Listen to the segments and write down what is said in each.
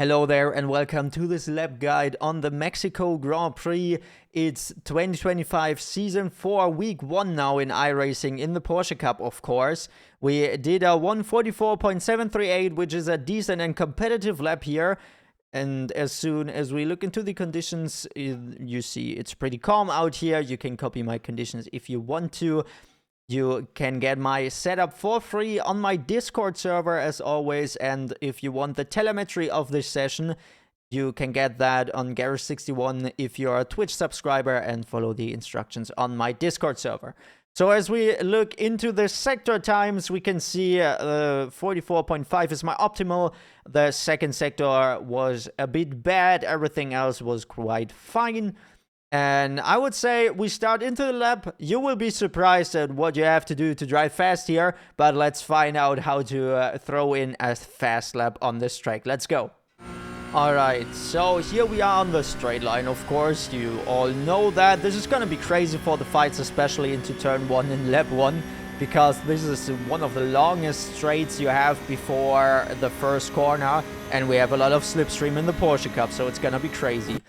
Hello there and welcome to this lap guide on the Mexico Grand Prix. It's 2025 Season 4, Week 1 now in iRacing in the Porsche Cup, of course. We did a 144.738, which is a decent and competitive lap here. And as soon as we look into the conditions, you see it's pretty calm out here. You can copy my conditions if you want to. You can get my setup for free on my Discord server as always, and if you want the telemetry of this session, you can get that on Garage61 if you're a Twitch subscriber and follow the instructions on my Discord server. So as we look into the sector times, we can see 44.5 is my optimal. The second sector was a bit bad, everything else was quite fine. And I would say we start into the lap. You will be surprised at what you have to do to drive fast here, but let's find out how to throw in a fast lap on this track. Let's go. Alright, so here we are on the straight line, of course. You all know that. This is gonna be crazy for the fights, especially into turn 1 and lap 1, because this is one of the longest straights you have before the first corner, and we have a lot of slipstream in the Porsche Cup, so it's gonna be crazy.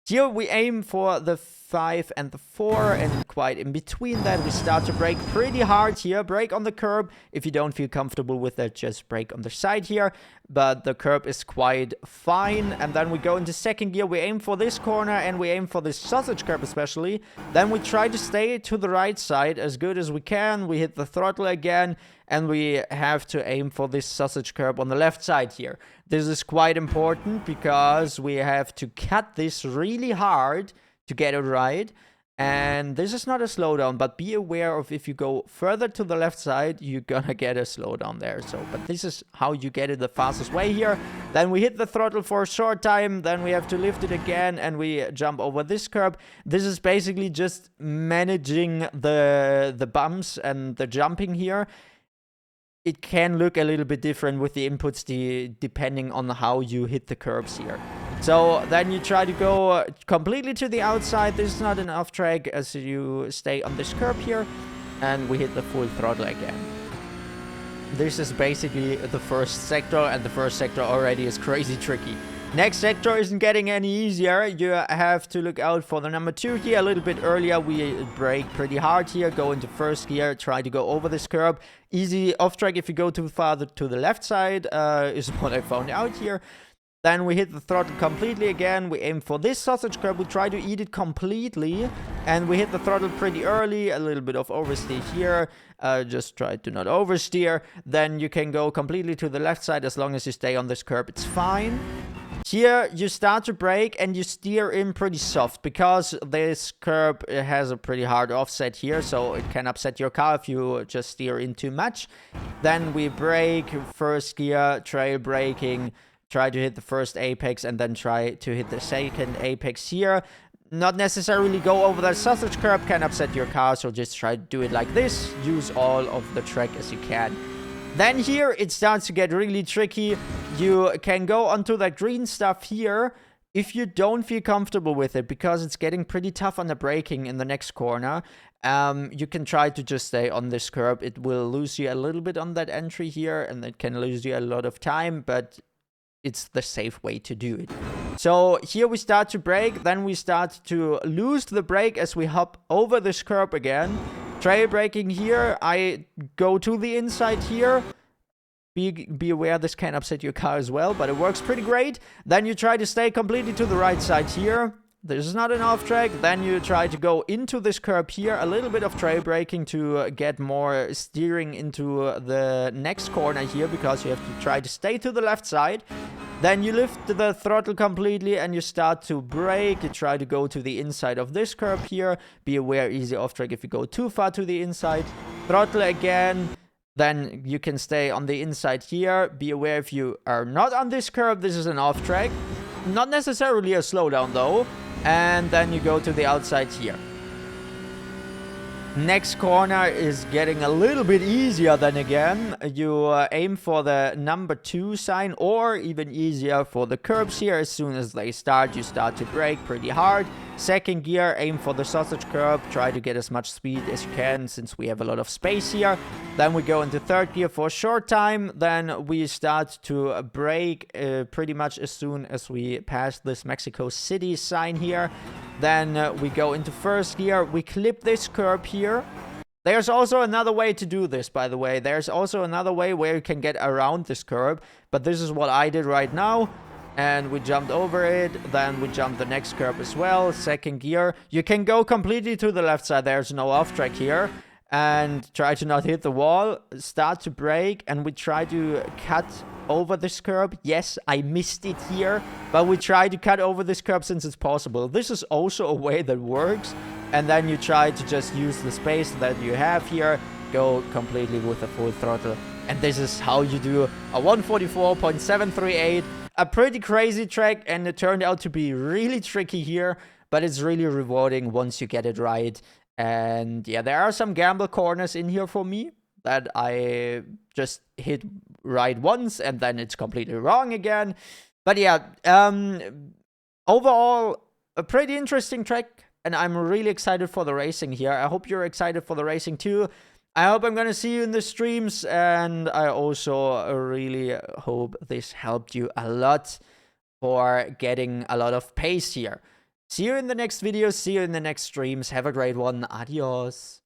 Here we aim for the 5 and the 4, and quite in between that we start to brake pretty hard here. Brake on the curb. If you don't feel comfortable with that, just brake on the side here. But the curb is quite fine. And then we go into second gear. We aim for this corner and we aim for this sausage curb especially. Then we try to stay to the right side as good as we can. We hit the throttle again. And we have to aim for this sausage curb on the left side here. This is quite important because we have to cut this really hard to get it right. And this is not a slowdown, but be aware of if you go further to the left side, you're gonna get a slowdown there. So, but this is how you get it the fastest way here. Then we hit the throttle for a short time, then we have to lift it again and we jump over this curb. This is basically just managing the bumps and the jumping here. It can look a little bit different with the inputs depending on how you hit the curbs here. So then you try to go completely to the outside. This is not an off track as you stay on this curb here. And we hit the full throttle again. This is basically the first sector, and the first sector already is crazy tricky. Next sector isn't getting any easier. You have to look out for the number 2 here. A little bit earlier, we brake pretty hard here. Go into first gear, try to go over this curb. Easy off track if you go too far to the left side is what I found out here. Then we hit the throttle completely again. We aim for this sausage curb. We try to eat it completely. And we hit the throttle pretty early. A little bit of oversteer here. Just try to not oversteer. Then you can go completely to the left side as long as you stay on this curb. It's fine. Here, you start to brake and you steer in pretty soft because this curb has a pretty hard offset here, so it can upset your car if you just steer in too much. Then we brake, first gear, trail braking, try to hit the first apex and then try to hit the second apex here. Not necessarily go over that sausage curb, can upset your car, so just try to do it like this. Use all of the track as you can. Then here, it starts to get really tricky. You can go onto that green stuff here if you don't feel comfortable with it, because it's getting pretty tough on the braking in the next corner. You can try to just stay on this curb. It will lose you a little bit on that entry here, and it can lose you a lot of time, but it's the safe way to do it. So here we start to brake, then we start to lose the brake as we hop over this curb again. Trail braking here, I go to the inside here. Be aware this can upset your car as well, but it works pretty great. Then you try to stay completely to the right side here. This is not an off track. Then you try to go into this curb here. A little bit of trail braking to get more steering into the next corner here, because you have to try to stay to the left side. Then you lift the throttle completely and you start to brake. You try to go to the inside of this curb here. Be aware, easy off track if you go too far to the inside. Throttle again. Then you can stay on the inside here. Be aware if you are not on this curb, this is an off track. Not necessarily a slowdown though. And then you go to the outside here. Next corner is getting a little bit easier then again. You aim for the number 2 sign, or even easier for the curbs here. As soon as they start, you start to brake pretty hard. Second gear, aim for the sausage curb. Try to get as much speed as you can since we have a lot of space here. Then we go into third gear for a short time. Then we start to brake pretty much as soon as we pass this Mexico City sign here. Then we go into first gear. We clip this curb here. There's also another way to do this, by the way. There's also another way where you can get around this curb. But this is what I did right now. And we jumped over it. Then we jumped the next curb as well. Second gear. You can go completely to the left side. There's no off track here. And try to not hit the wall. Start to brake. And we try to cut over this curb. Yes, I missed it here. But we try to cut over this curb since it's possible. This is also a way that works. And then you try to just use the space that you have here. Go completely with a full throttle. And this is how you do a 144.738. A pretty crazy track. And it turned out to be really tricky here. But it's really rewarding once you get it right. And yeah, there are some gamble corners in here for me. That I just hit right once. And then it's completely wrong again. But yeah, overall, a pretty interesting track. And I'm really excited for the racing here. I hope you're excited for the racing too. I hope I'm going to see you in the streams. And I also really hope this helped you a lot for getting a lot of pace here. See you in the next video. See you in the next streams. Have a great one. Adios.